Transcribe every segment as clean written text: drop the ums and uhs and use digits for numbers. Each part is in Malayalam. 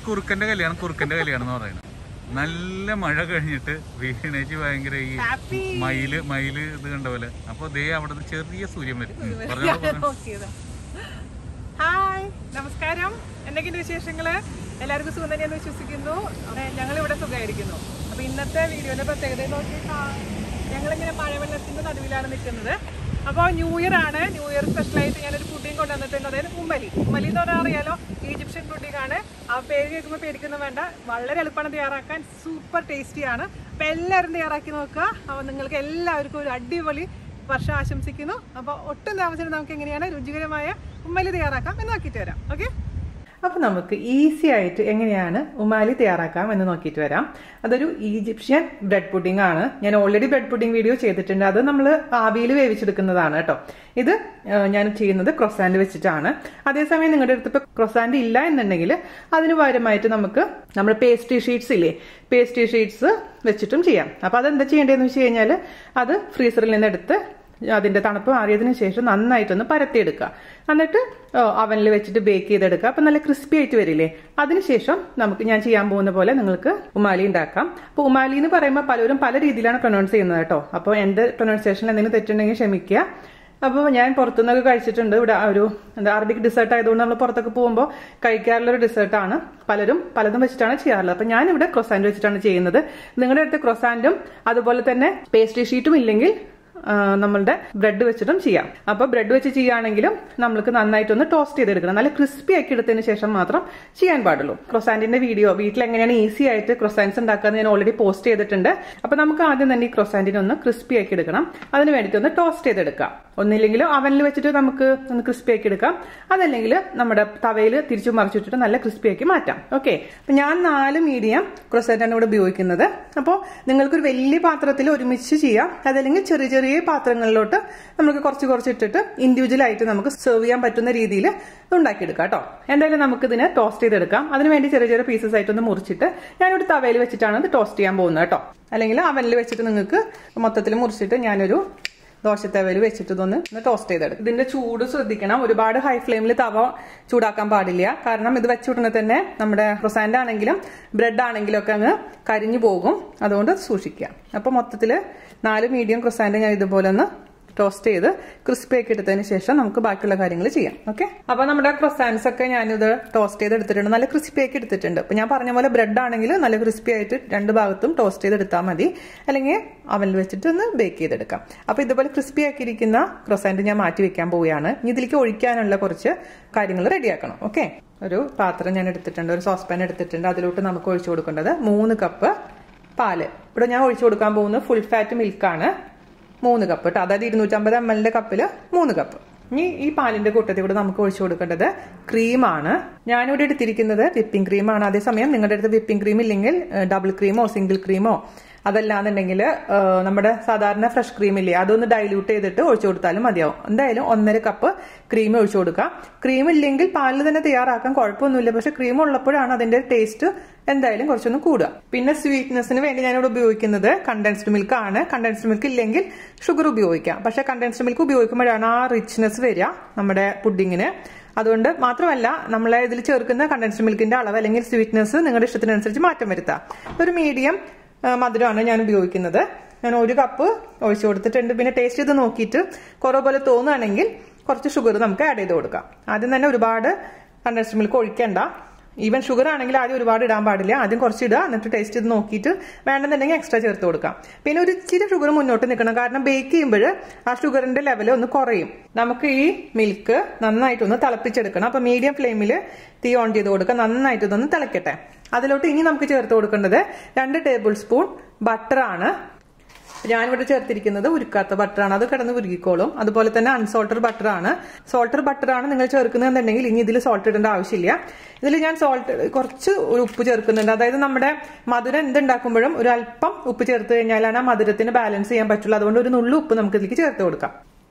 കുറുക്കന്റെ കല്യാണം എന്ന് പറയുന്നത്. നല്ല മഴ കഴിഞ്ഞിട്ട് വീണേജ് ഭയങ്കര ഈ മയില് ഇത് കണ്ട പോലെ. അപ്പൊ ദേ അവിടെ ചെറിയ സൂര്യൻ വരും. ഹായ്, നമസ്കാരം. എന്തൊക്കെയുണ്ട് വിശേഷങ്ങള്? എല്ലാവർക്കും സുഖം തന്നെയാന്ന് വിശ്വസിക്കുന്നു. ഞങ്ങളിവിടെ സുഖമായിരിക്കുന്നു. അപ്പൊ ഇന്നത്തെ വീഡിയോന്റെ പ്രത്യേകത നോക്കിയിട്ട് ഞങ്ങളിങ്ങനെ മഴവെള്ളത്തിന്റെ നടുവിലാണ് നിൽക്കുന്നത്. അപ്പോൾ ന്യൂ ഇയർ ആണ്. ന്യൂ ഇയർ സ്പെഷ്യലായിട്ട് ഞാനൊരു പുഡിംഗ് കൊണ്ടുവന്നിട്ടുണ്ട്. അതായത് ഉമ്മലി എന്ന് പറഞ്ഞാൽ അറിയാലോ, ഈജിപ്ഷ്യൻ പുഡിംഗ് ആണ്. ആ പേര് കേൾക്കുമ്പോൾ പേടിക്കൊന്നും വേണ്ട, വളരെ എളുപ്പമാണ് തയ്യാറാക്കാൻ, സൂപ്പർ ടേസ്റ്റിയാണ്. അപ്പം എല്ലാവരും തയ്യാറാക്കി നോക്കുക. അപ്പോൾ നിങ്ങൾക്ക് എല്ലാവർക്കും ഒരു അടിപൊളി വർഷം ആശംസിക്കുന്നു. അപ്പോൾ ഒട്ടും താമസിച്ചിട്ട് നമുക്ക് എങ്ങനെയാണ് രുചികരമായ ഉമ്മലി തയ്യാറാക്കാം എന്ന് നോക്കിയിട്ട് വരാം. ഓക്കെ, അപ്പോൾ നമുക്ക് ഈസി ആയിട്ട് എങ്ങനെയാണ് ഉമാലി തയ്യാറാക്കാം എന്ന് നോക്കിയിട്ട് വരാം. അതൊരു ഈജിപ്ഷ്യൻ ബ്രെഡ് പുഡിംഗ് ആണ്. ഞാൻ ഓൾറെഡി ബ്രെഡ് പുഡിംഗ് വീഡിയോ ചെയ്തിട്ടുണ്ട്. അത് നമ്മൾ ആവിയിൽ വേവിച്ചെടുക്കുന്നതാണ് കേട്ടോ. ഇത് ഞാൻ ചെയ്യുന്നത് ക്രൊസാൻഡ് വെച്ചിട്ടാണ്. അതേസമയം നിങ്ങളുടെ അടുത്ത് ഇപ്പോൾ ക്രൊസാൻഡ് ഇല്ല എന്നുണ്ടെങ്കിൽ അതിന് പകരമായിട്ട് നമുക്ക് നമ്മൾ പേസ്ട്രി ഷീറ്റ്സ് ഇല്ലേ, പേസ്ട്രി ഷീറ്റ്സ് വെച്ചിട്ടും ചെയ്യാം. അപ്പോൾ അതെന്താ ചെയ്യേണ്ടതെന്ന് വെച്ച് കഴിഞ്ഞാൽ അത് ഫ്രീസറിൽ നിന്ന് എടുത്ത് അതിന്റെ തണുപ്പ് മാറിയതിനു ശേഷം നന്നായിട്ടൊന്ന് പരത്തിയെടുക്കുക. എന്നിട്ട് അവനിൽ വെച്ചിട്ട് ബേക്ക് ചെയ്തെടുക്കുക. അപ്പൊ നല്ല ക്രിസ്പി ആയിട്ട് വരില്ലേ. അതിനുശേഷം നമുക്ക് ഞാൻ ചെയ്യാൻ പോകുന്ന പോലെ നിങ്ങൾക്ക് ഉമാലി ഉണ്ടാക്കാം. അപ്പൊ ഉമാലി എന്ന് പറയുമ്പോൾ പലരും പല രീതിയിലാണ് പ്രൊനൗൺസ് ചെയ്യുന്നത് കേട്ടോ. അപ്പോൾ എന്റെ പ്രൊനൗൺസിയേഷൻ എന്തെങ്കിലും തെറ്റുണ്ടെങ്കിൽ ക്ഷമിക്കുക. അപ്പോൾ ഞാൻ പുറത്തുനിന്നൊക്കെ കഴിച്ചിട്ടുണ്ട്. ഇവിടെ ഒരു അറബിക് ഡിസേർട്ട് ആയതുകൊണ്ട് നമ്മൾ പുറത്തൊക്കെ പോകുമ്പോൾ കഴിക്കാറുള്ള ഒരു ഡിസേർട്ടാണ്. പലതും വെച്ചിട്ടാണ് ചെയ്യാറുള്ളത്. അപ്പൊ ഞാനിവിടെ ക്രൊസാൻഡ് വെച്ചിട്ടാണ് ചെയ്യുന്നത്. നിങ്ങളുടെ അടുത്ത് ക്രൊസാൻഡും അതുപോലെ തന്നെ പേസ്ട്രി ഷീറ്റും ഇല്ലെങ്കിൽ നമ്മളുടെ ബ്രെഡ് വെച്ചിട്ടും ചെയ്യാം. അപ്പൊ ബ്രെഡ് വെച്ച് ചെയ്യുകയാണെങ്കിലും നമ്മൾക്ക് നന്നായിട്ടൊന്ന് ടോസ്റ്റ് ചെയ്തെടുക്കണം. നല്ല ക്രിസ്പി ആക്കി എടുത്തതിന് ശേഷം മാത്രം ചെയ്യാൻ പാടുള്ളൂ. ക്രൊസാൻഡിന്റെ വീഡിയോ വീട്ടിൽ എങ്ങനെയാണ് ഈസി ആയിട്ട് ക്രൊസാൻഡ്സ് ഉണ്ടാക്കാന്ന് ഞാൻ ഓൾറെഡി പോസ്റ്റ് ചെയ്തിട്ടുണ്ട്. അപ്പൊ നമുക്ക് ആദ്യം തന്നെ ഈ ക്രൊസാൻഡിനെ ഒന്ന് ക്രിസ്പി ആക്കി എടുക്കണം. അതിന് വേണ്ടിയിട്ട് ഒന്ന് ടോസ്റ്റ് ചെയ്തെടുക്കാം. ഒന്നില്ലെങ്കിൽ അവനിൽ വെച്ചിട്ട് നമുക്ക് ഒന്ന് ക്രിസ്പി ആക്കി എടുക്കാം. അതല്ലെങ്കിൽ നമ്മുടെ തവയിൽ തിരിച്ചു മറിച്ചിട്ടിട്ട് നല്ല ക്രിസ്പി ആക്കി മാറ്റാം. ഓക്കെ, അപ്പൊ ഞാൻ 4 മീഡിയം ക്രൊസാൻഡാണ് ഇവിടെ ഉപയോഗിക്കുന്നത്. അപ്പോൾ നിങ്ങൾക്കൊരു വലിയ പാത്രത്തിൽ ഒരുമിച്ച് ചെയ്യാം. അതല്ലെങ്കിൽ ചെറിയ ചെറിയ പാത്രങ്ങളിലോട്ട് നമുക്ക് കുറച്ച് ഇട്ടിട്ട് ഇൻഡിവിജ്വൽ ആയിട്ട് നമുക്ക് സെർവ് ചെയ്യാൻ പറ്റുന്ന രീതിയിൽ ഉണ്ടാക്കിയെടുക്കാം കേട്ടോ. എന്തായാലും നമുക്ക് ഇതിനെ ടോസ്റ്റ് ചെയ്തെടുക്കാം. അതിനുവേണ്ടി ചെറിയ ചെറിയ പീസസ് ആയിട്ടൊന്ന് മുറിച്ചിട്ട് ഞാനൊരു തവയിൽ വെച്ചിട്ടാണ് ഇത് ടോസ്റ്റ് ചെയ്യാൻ പോകുന്നത് കേട്ടോ. അല്ലെങ്കിൽ അവനിൽ വെച്ചിട്ട് നിങ്ങൾക്ക് മൊത്തത്തിൽ മുറിച്ചിട്ട് ഞാനൊരു ദോശത്തവയിൽ വെച്ചിട്ട് ഇതൊന്ന് ടോസ്റ്റ് ചെയ്തെടുക്കും. ഇതിന്റെ ചൂട് ശ്രദ്ധിക്കണം. ഒരുപാട് ഹൈ ഫ്ലെയിമിൽ തവ ചൂടാക്കാൻ പാടില്ല. കാരണം ഇത് വെച്ചുടനെ തന്നെ നമ്മുടെ ക്രൊസാൻഡ് ആണെങ്കിലും ബ്രെഡ് ആണെങ്കിലും ഒക്കെ അങ്ങ് കരിഞ്ഞു പോകും. അതുകൊണ്ട് സൂക്ഷിക്കുക. അപ്പൊ മൊത്തത്തില് 4 മീഡിയം ക്രൊസാൻഡ് ഞാൻ ഇതുപോലെ ഒന്ന് ടോസ്റ്റ് ചെയ്ത് ക്രിസ്പി ആക്കി എടുത്തതിന് ശേഷം നമുക്ക് ബാക്കിയുള്ള കാര്യങ്ങൾ ചെയ്യാം. ഓക്കെ, അപ്പൊ നമ്മുടെ ക്രൊസാൻസ് ഒക്കെ ഞാനിത് ടോസ്റ്റ് ചെയ്ത് എടുത്തിട്ടുണ്ട്. നല്ല ക്രിസ്പി ആക്കി എടുത്തിട്ടുണ്ട്. അപ്പൊ ഞാൻ പറഞ്ഞ പോലെ ബ്രെഡ് ആണെങ്കിൽ നല്ല ക്രിസ്പി ആയിട്ട് 2 ഭാഗത്തും ടോസ്റ്റ് ചെയ്തെടുത്താൽ മതി. അല്ലെങ്കിൽ അവനിൽ വെച്ചിട്ട് ഒന്ന് ബേക്ക് ചെയ്തെടുക്കാം. അപ്പൊ ഇതുപോലെ ക്രിസ്പി ആക്കിയിരിക്കുന്ന ക്രൊസാൻഡ് ഞാൻ മാറ്റി വെക്കാൻ പോവുകയാണ്. ഇനി ഇതിലേക്ക് ഒഴിക്കാനുള്ള കുറച്ച് കാര്യങ്ങൾ റെഡിയാക്കണം. ഓക്കെ, ഒരു പാത്രം ഞാൻ എടുത്തിട്ടുണ്ട്, ഒരു സോസ് പാൻ എടുത്തിട്ടുണ്ട്. അതിലോട്ട് നമുക്ക് ഒഴിച്ചു കൊടുക്കേണ്ടത് 3 കപ്പ് പാല്. ഇവിടെ ഞാൻ ഒഴിച്ചു കൊടുക്കാൻ പോകുന്നത് ഫുൾ ഫാറ്റ് മിൽക്കാണ്. 3 കപ്പ് കേട്ടോ. അതായത് 250 ml കപ്പില് 3 കപ്പ്. ഇനി ഈ പാലിന്റെ കൂട്ടത്തിൽ കൂടെ നമുക്ക് ഒഴിച്ചു കൊടുക്കേണ്ടത് ക്രീമാണ്. ഞാനിവിടെ എടുത്തിരിക്കുന്നത് വിപ്പിംഗ് ക്രീമാണ്. അതേസമയം നിങ്ങളുടെ അടുത്ത് വിപ്പിംഗ് ക്രീം ഇല്ലെങ്കിൽ ഡബിൾ ക്രീമോ സിംഗിൾ ക്രീമോ അതല്ലാന്നുണ്ടെങ്കിൽ നമ്മുടെ സാധാരണ ഫ്രഷ് ക്രീം ഇല്ലേ, അതൊന്ന് ഡൈല്യൂട്ട് ചെയ്തിട്ട് ഒഴിച്ചു കൊടുത്താലും മതിയാവും. എന്തായാലും 1.5 കപ്പ് ക്രീം ഒഴിച്ചു കൊടുക്കാം. ക്രീം ഇല്ലെങ്കിൽ പാലിൽ തന്നെ തയ്യാറാക്കാൻ കുഴപ്പമൊന്നുമില്ല. പക്ഷെ ക്രീം ഉള്ളപ്പോഴാണ് അതിന്റെ ടേസ്റ്റ് എന്തായാലും കുറച്ചൊന്ന് കൂടുക. പിന്നെ സ്വീറ്റ്നെസ്സിന് വേണ്ടി ഞാനിവിടെ ഉപയോഗിക്കുന്നത് കണ്ടൻസ്ഡ് മിൽക്ക് ആണ്. കണ്ടൻസ്ഡ് മിൽക്ക് ഇല്ലെങ്കിൽ ഷുഗർ ഉപയോഗിക്കാം. പക്ഷെ കണ്ടൻസ്ഡ് മിൽക്ക് ഉപയോഗിക്കുമ്പോഴാണ് ആ റിച്ച്നെസ് വരിക നമ്മുടെ പുഡിങ്ങിന്. അതുകൊണ്ട് മാത്രമല്ല നമ്മളെ ഇതിൽ ചേർക്കുന്ന കണ്ടൻസ്ഡ് മിൽക്കിന്റെ അളവ് അല്ലെങ്കിൽ സ്വീറ്റ്നെസ് നിങ്ങളുടെ ഇഷ്ടത്തിനനുസരിച്ച് മാറ്റം വരുത്താം. ഒരു മീഡിയം മധുരമാണ് ഞാൻ ഉപയോഗിക്കുന്നത്. ഞാൻ 1 കപ്പ് ഒഴിച്ചു കൊടുത്തിട്ടുണ്ട്. പിന്നെ ടേസ്റ്റ് ചെയ്ത് നോക്കിയിട്ട് കുറവ് പോലെ തോന്നുകയാണെങ്കിൽ കുറച്ച് ഷുഗർ നമുക്ക് ആഡ് ചെയ്ത് കൊടുക്കാം. ആദ്യം തന്നെ ഒരുപാട് കണ്ടൻസ്ഡ് മിൽക്ക് ഒഴിക്കേണ്ട. ഈവൻ ഷുഗർ ആണെങ്കിൽ ആദ്യം ഒരുപാട് ഇടാൻ പാടില്ല. ആദ്യം കുറച്ച് ഇടുക, എന്നിട്ട് ടേസ്റ്റ് ചെയ്ത് നോക്കിയിട്ട് വേണമെന്നുണ്ടെങ്കിൽ എക്സ്ട്രാ ചേർത്ത് കൊടുക്കാം. പിന്നെ ഒരു ഇച്ചിരി ഷുഗർ മുന്നോട്ട് നിൽക്കണം. കാരണം ബേക്ക് ചെയ്യുമ്പോൾ ആ ഷുഗറിന്റെ ലെവൽ ഒന്ന് കുറയും. നമുക്ക് ഈ മിൽക്ക് നന്നായിട്ടൊന്ന് തിളപ്പിച്ചെടുക്കണം. അപ്പൊ മീഡിയം ഫ്ലെയിമിൽ തീ ഓൺ ചെയ്ത് കൊടുക്കുക. നന്നായിട്ട് ഇതൊന്ന് തിളക്കട്ടെ. അതിലോട്ട് ഇനി നമുക്ക് ചേർത്ത് കൊടുക്കേണ്ടത് 2 ടേബിൾ സ്പൂൺ ബട്ടറാണ്. ഞാനിവിടെ ചേർത്തിരിക്കുന്നത് ഉരുക്കാത്ത ബട്ടറാണ്. അത് കിടന്ന് ഉരുകിക്കോളും. അതുപോലെ തന്നെ അൺസോൾട്ടഡ് ബട്ടറാണ്. സോൾട്ടഡ് ബട്ടറാണ് നിങ്ങൾ ചേർക്കുന്നതെന്നുണ്ടെങ്കിൽ ഇനി ഇതിൽ സോൾട്ട് ഇടേണ്ട ആവശ്യമില്ല. ഇതിൽ ഞാൻ കുറച്ച് ഉപ്പ് ചേർക്കുന്നുണ്ട്. അതായത് നമ്മുടെ മധുരം എന്തുണ്ടാക്കുമ്പോഴും ഒരു അല്പം ഉപ്പ് ചേർത്ത് കഴിഞ്ഞാലാണ് ആ മധുരത്തിന് ബാലൻസ് ചെയ്യാൻ പറ്റുള്ളൂ. അതുകൊണ്ട് ഒരു നുള്ളു ഉപ്പ് നമുക്ക് ഇതിലേക്ക് ചേർത്ത് കൊടുക്കാം.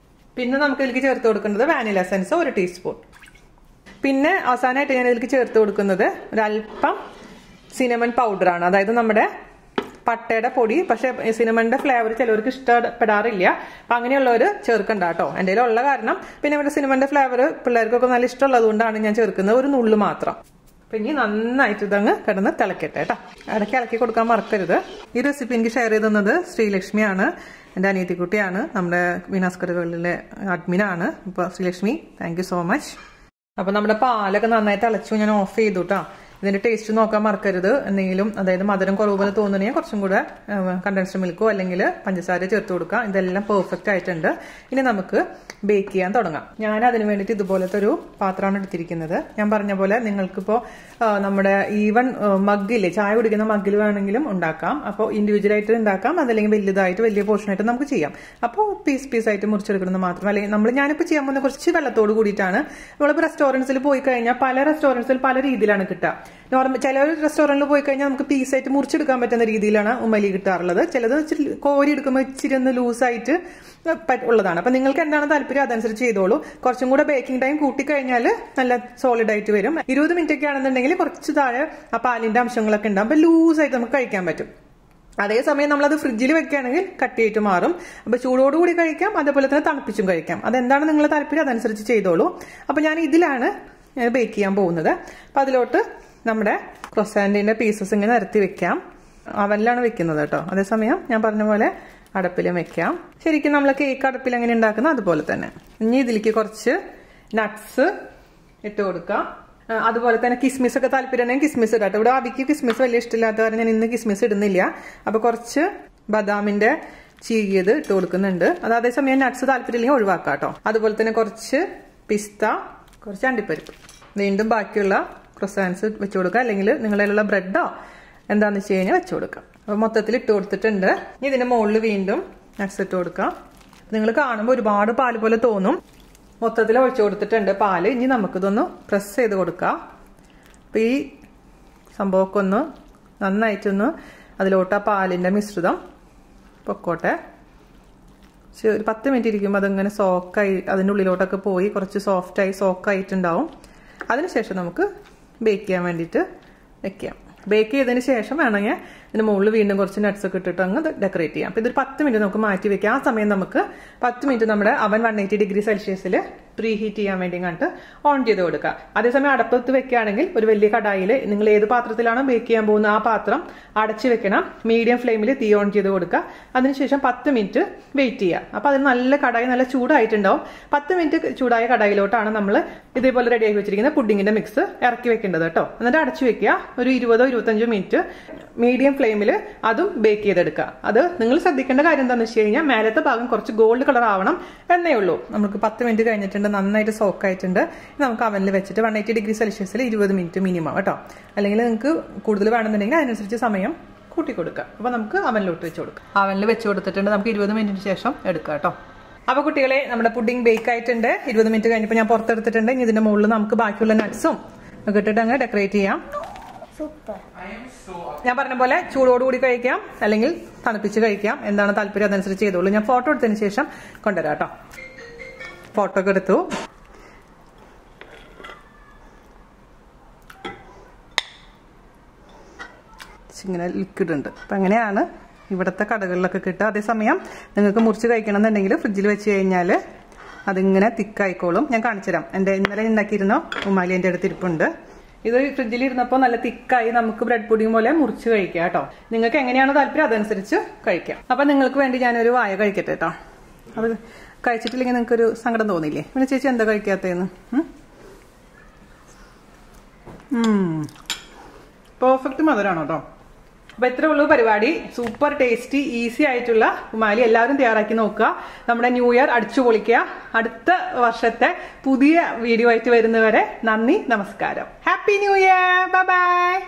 പിന്നെ നമുക്ക് ഇതിലേക്ക് ചേർത്ത് കൊടുക്കുന്നത് വാനില എസൻസ് 1 ടീസ്പൂൺ. പിന്നെ അവസാനമായിട്ട് ഞാൻ ഇതിലേക്ക് ചേർത്ത് കൊടുക്കുന്നത് ഒരല്പം സിനമൺ പൗഡറാണ്. അതായത് നമ്മുടെ പട്ടയുടെ പൊടി. പക്ഷെ സിനമണിന്റെ ഫ്ലേവർ ചിലവർക്ക് ഇഷ്ടപ്പെടാറില്ല. അപ്പൊ അങ്ങനെയുള്ളവർ ചേർക്കണ്ട കേട്ടോ. എൻ്റെ ഉള്ള കാരണം പിന്നെ ഇവിടെ സിനമണിന്റെ ഫ്ലേവർ പിള്ളേർക്കൊക്കെ നല്ല ഇഷ്ടമുള്ളത് കൊണ്ടാണ് ഞാൻ ചേർക്കുന്നത്, ഒരു നുള്ളു മാത്രം. അപ്പൊ ഇനി നന്നായിട്ട് ഇതങ്ങ് കിടന്ന് തിളക്കട്ടെ കേട്ടോ. ഇടയ്ക്ക് ഇളക്കി കൊടുക്കാൻ മറക്കരുത്. ഈ റെസിപ്പി എനിക്ക് ഷെയർ ചെയ്ത് തന്നത് ശ്രീലക്ഷ്മിയാണ്, എൻ്റെ അനിയത്തിക്കുട്ടിയാണ്, നമ്മുടെ വിനാസ്കറുകളിലെ അഡ്മിനാണ്. അപ്പൊ Sreelakshmi, thank you so much. അപ്പൊ നമ്മുടെ പാലൊക്കെ നന്നായിട്ട് തിളച്ചു, ഞാൻ ഓഫ് ചെയ്തു കേട്ടോ. ഇതിന്റെ ടേസ്റ്റ് നോക്കാൻ മറക്കരുത്. എന്തെങ്കിലും അതായത് മധുരം കുറവുപോലെ തോന്നുകയാണെങ്കിൽ കുറച്ചും കൂടെ കണ്ടൻസ്ഡ് മിൽക്കോ അല്ലെങ്കിൽ പഞ്ചസാര ചേർത്ത് കൊടുക്കാം. ഇതെല്ലാം പെർഫെക്റ്റ് ആയിട്ടുണ്ട്. ഇനി നമുക്ക് ബേക്ക് ചെയ്യാൻ തുടങ്ങാം. ഞാൻ അതിന് വേണ്ടിയിട്ട് ഇതുപോലത്തെ ഒരു പാത്രമാണ് എടുത്തിരിക്കുന്നത്. ഞാൻ പറഞ്ഞ പോലെ നിങ്ങൾക്കിപ്പോൾ നമ്മുടെ ഈവൻ മഗ്ഗില്ലേ, ചായ കുടിക്കുന്ന മഗ്ഗിൽ വേണമെങ്കിലും ഉണ്ടാക്കാം. അപ്പോൾ ഇൻഡിവിജ്വൽ ആയിട്ട് ഉണ്ടാക്കാം, അതല്ലെങ്കിൽ വലുതായിട്ട് വലിയ പോർഷനായിട്ട് നമുക്ക് ചെയ്യാം. അപ്പോൾ പീസായിട്ട് മുറിച്ചെടുക്കുന്നത് മാത്രം. അല്ലെങ്കിൽ ഞാനിപ്പോൾ ചെയ്യാൻ പോകുന്ന കുറച്ച് വെള്ളത്തോട് കൂടിയിട്ടാണ്. നമ്മളിപ്പോൾ റെസ്റ്റോറൻറ്റ്സിൽ പോയി കഴിഞ്ഞാൽ പല റെസ്റ്റോറൻറ്റ്സിൽ പല രീതിയിലാണ് കിട്ടുക. നോർമൽ ചില റെസ്റ്റോറൻറ്റിൽ പോയി കഴിഞ്ഞാൽ നമുക്ക് പീസായിട്ട് മുറിച്ചെടുക്കാൻ പറ്റുന്ന രീതിയിലാണ് ഉമ്മലി കിട്ടാറുള്ളത്. ചിലത് കോരി എടുക്കുമ്പോൾ ഇച്ചിരി ഒന്ന് ലൂസായിട്ട് ഉള്ളതാണ്. അപ്പൊ നിങ്ങൾക്ക് എന്താണ് താല്പര്യം അതനുസരിച്ച് ചെയ്തോളൂ. കുറച്ചും കൂടെ ബേക്കിംഗ് ടൈം കൂട്ടിക്കഴിഞ്ഞാൽ നല്ല സോളിഡ് ആയിട്ട് വരും. 20 മിനിറ്റ് ഒക്കെ ആണെന്നുണ്ടെങ്കിൽ കുറച്ച് താഴെ ആ പാലിന്റെ അംശങ്ങളൊക്കെ ഉണ്ടാവും. അപ്പൊ ലൂസായിട്ട് നമുക്ക് കഴിക്കാൻ പറ്റും. അതേസമയം നമ്മളത് ഫ്രിഡ്ജിൽ വെക്കുകയാണെങ്കിൽ കട്ടിയായിട്ട് മാറും. അപ്പൊ ചൂടോടുകൂടി കഴിക്കാം, അതേപോലെ തന്നെ തണുപ്പിച്ചും കഴിക്കാം. അതെന്താണ് നിങ്ങളുടെ താല്പര്യം അതനുസരിച്ച് ചെയ്തോളൂ. അപ്പൊ ഞാൻ ഇതിലാണ് ബേക്ക് ചെയ്യാൻ പോകുന്നത്. അപ്പൊ അതിലോട്ട് നമ്മുടെ ക്രോസാന്റിന്റെ പീസസ് ഇങ്ങനെ നിരത്തി വെക്കാം. അവനിലാണ് വെക്കുന്നത് കേട്ടോ. അതേസമയം ഞാൻ പറഞ്ഞ പോലെ അടപ്പിലും വെക്കാം. ശരിക്കും നമ്മൾ കേക്ക് അടപ്പിൽ എങ്ങനെ ഉണ്ടാക്കുന്ന അതുപോലെ തന്നെ. ഇനി ഇതിലേക്ക് കുറച്ച് നട്ട്സ് ഇട്ട് കൊടുക്കാം. അതുപോലെ തന്നെ കിസ്മിസ് ഒക്കെ താല്പര്യം ഉണ്ടെങ്കിൽ കിസ്മിസ് ഇടാം. ഇവിടെ അവിക്ക് കിസ്മിസ് വലിയ ഇഷ്ടമില്ലാത്ത കാരണം ഞാൻ ഇന്ന് കിസ്മിസ് ഇടുന്നില്ല. അപ്പൊ കുറച്ച് ബദാമിന്റെ ചീകിയത് ഇട്ട് കൊടുക്കുന്നുണ്ട്. അത് അതേസമയം നട്ട്സ് താല്പര്യമില്ലെങ്കിൽ ഒഴിവാക്കാം കേട്ടോ. അതുപോലെ തന്നെ കുറച്ച് പിസ്ത, കുറച്ച് അണ്ടിപ്പരിപ്പ്, വീണ്ടും ബാക്കിയുള്ള ക്രോസാൻസ് വെച്ച് കൊടുക്കുക. അല്ലെങ്കിൽ നിങ്ങളുടെ കയ്യിലുള്ള ബ്രെഡോ എന്താണെന്ന് വെച്ച് കഴിഞ്ഞാൽ വെച്ച് കൊടുക്കാം. അപ്പോൾ മൊത്തത്തിൽ ഇട്ട് കൊടുത്തിട്ടുണ്ട്. ഇനി ഇതിന്റെ മുകളിൽ വീണ്ടും നട്ട്സ് ഇട്ട് കൊടുക്കാം. നിങ്ങൾ കാണുമ്പോൾ ഒരുപാട് പാല് പോലെ തോന്നും. മൊത്തത്തിൽ ഒഴിച്ചു കൊടുത്തിട്ടുണ്ട് പാല്. ഇനി നമുക്കിതൊന്ന് പ്രസ് ചെയ്ത് കൊടുക്കാം. അപ്പോൾ ഈ സംഭവമൊക്കെ ഒന്ന് നന്നായിട്ടൊന്ന് അതിലോട്ട് ആ പാലിന്റെ മിശ്രിതം പൊക്കോട്ടെ. ഒരു 10 മിനിറ്റ് ഇരിക്കുമ്പോൾ അതിങ്ങനെ സോക്കായി അതിൻ്റെ ഉള്ളിലോട്ടൊക്കെ പോയി കുറച്ച് സോഫ്റ്റായി സോക്കായിട്ടുണ്ടാവും. അതിനുശേഷം നമുക്ക് ബേക്ക് ചെയ്യാൻ വേണ്ടിയിട്ട് വെക്കാം. ബേക്ക് ചെയ്തതിന് ശേഷം വേണമെങ്കിൽ ഇതിന് മുകളിൽ വീണ്ടും കുറച്ച് നട്ട്സ് ഒക്കെ ഇട്ടിട്ട് അങ്ങ് ഡെക്കറേറ്റ് ചെയ്യാം. അപ്പോൾ ഇതൊരു 10 മിനിറ്റ് നമുക്ക് മാറ്റി വെക്കാം. ആ സമയം നമുക്ക് 10 മിനിറ്റ് നമ്മുടെ അവൻ 180 ഡിഗ്രി സെൽഷ്യസിൽ പ്രീ ഹീറ്റ് ചെയ്യാൻ വേണ്ടി കണ്ട് ഓൺ ചെയ്ത് കൊടുക്കുക. അതേസമയം അടപ്പത്ത് വെക്കുകയാണെങ്കിൽ ഒരു വലിയ കടായിൽ നിങ്ങൾ ഏത് പാത്രത്തിലാണോ ബേക്ക് ചെയ്യാൻ പോകുന്നത് ആ പാത്രം അടച്ചു വെക്കണം. മീഡിയം ഫ്ലെയിമിൽ തീ ഓൺ ചെയ്ത് കൊടുക്കുക. അതിനുശേഷം 10 മിനിറ്റ് വെയിറ്റ് ചെയ്യുക. അപ്പോൾ അതിന് നല്ല കടായി നല്ല ചൂടായിട്ടുണ്ടാവും. 10 മിനിറ്റ് ചൂടായ കടായിലോട്ടാണ് നമ്മൾ ഇതേപോലെ റെഡിയാക്കി വെച്ചിരിക്കുന്ന പുഡിങ്ങിന്റെ മിക്സ് ഇറക്കി വെക്കേണ്ടത് കേട്ടോ. എന്നിട്ട് അടച്ചു വെക്കുക. ഒരു 20-25 മിനിറ്റ് മീഡിയം ഫ്ലെയിമിൽ അതും ബേക്ക് ചെയ്തെടുക്കുക. അത് നിങ്ങൾ ശ്രദ്ധിക്കേണ്ട കാര്യം എന്താണെന്ന് വെച്ച് കഴിഞ്ഞാൽ മേലത്തെ ഭാഗം കുറച്ച് ഗോൾഡ് കളർ ആവണം എന്നേ ഉള്ളൂ. നമുക്ക് 10 മിനിറ്റ് കഴിഞ്ഞിട്ടുണ്ട്, നന്നായിട്ട് സോക്ക് ആയിട്ടുണ്ട്. നമുക്ക് അവനിൽ വെച്ചിട്ട് 180 ഡിഗ്രി സെൽഷ്യസിൽ 20 മിനിറ്റ് മിനിമം കേട്ടോ. അല്ലെങ്കിൽ നിങ്ങൾക്ക് കൂടുതൽ വേണമെന്നുണ്ടെങ്കിൽ അതിനനുസരിച്ച് സമയം കൂട്ടി കൊടുക്കുക. അപ്പോൾ നമുക്ക് അവനിലോട്ട് വെച്ച് കൊടുക്കാം. അവനിൽ വെച്ച് കൊടുത്തിട്ടുണ്ട്. നമുക്ക് 20 മിനിറ്റിന് ശേഷം എടുക്കാം കേട്ടോ. അപ്പോൾ കുട്ടികളെ നമ്മുടെ പുഡിംഗ് ബേക്ക് ആയിട്ടുണ്ട്. 20 മിനിറ്റ് കഴിഞ്ഞപ്പോൾ ഞാൻ പുറത്തെടുത്തിട്ടുണ്ട്. ഇനി ഇതിന്റെ മുകളിൽ നമുക്ക് ബാക്കിയുള്ള നട്ട്സും ഒക്കെ ഇട്ടിട്ട് അങ്ങ് ഡെക്കറേറ്റ് ചെയ്യാം. ഞാൻ പറഞ്ഞ പോലെ ചൂടോടുകൂടി കഴിക്കാം, അല്ലെങ്കിൽ തണുപ്പിച്ച് കഴിക്കാം. എന്താണ് താല്പര്യം അതനുസരിച്ച് ചെയ്തോളൂ. ഞാൻ ഫോട്ടോ എടുത്തതിന് ശേഷം കൊണ്ടുവരാം കേട്ടോ. ഫോട്ടോ ഒക്കെ എടുത്തു. ഇങ്ങനെ ലിക്വിഡ് ഉണ്ട്. അപ്പം അങ്ങനെയാണ് ഇവിടുത്തെ കടകളിലൊക്കെ കിട്ടുക. അതേസമയം നിങ്ങൾക്ക് മുറിച്ച് കഴിക്കണം എന്നുണ്ടെങ്കിൽ ഫ്രിഡ്ജിൽ വെച്ച് കഴിഞ്ഞാൽ അതിങ്ങനെ തിക്കായിക്കോളും. ഞാൻ കാണിച്ചു തരാം. എൻ്റെ ഇന്നലെ ഉണ്ടാക്കിയിരുന്ന ഉമ്മാലി എൻ്റെ അടുത്ത് ഇരിപ്പുണ്ട്. ഇത് ഫ്രിഡ്ജിൽ ഇരുന്നപ്പോൾ നല്ല തിക്കായി നമുക്ക് ബ്രെഡ് പുഡിംഗ് പോലെ മുറിച്ച് കഴിക്കാം കേട്ടോ. നിങ്ങൾക്ക് എങ്ങനെയാണോ താല്പര്യം അതനുസരിച്ച് കഴിക്കാം. അപ്പം നിങ്ങൾക്ക് വേണ്ടി ഞാനൊരു വായ കഴിക്കട്ടെ കേട്ടോ. അത് കഴിച്ചിട്ടില്ലെങ്കിൽ നിങ്ങൾക്കൊരു സങ്കടം തോന്നില്ലേ? പിന്നെ ചേച്ചി എന്താ കഴിക്കാത്തതെന്ന്? പെർഫെക്റ്റ് മധുരമാണോ കേട്ടോ. അപ്പൊ ഇത്രേ ഉള്ളൂ പരിപാടി. സൂപ്പർ ടേസ്റ്റി ഈസി ആയിട്ടുള്ള ഉമാലി എല്ലാവരും തയ്യാറാക്കി നോക്കുക. നമ്മുടെ ന്യൂ ഇയർ അടിച്ചു പൊളിക്കുക. അടുത്ത വർഷത്തെ പുതിയ വീഡിയോ ആയിട്ട് വരുന്നവരെ നന്ദി, നമസ്കാരം. Happy new year. Bye bye.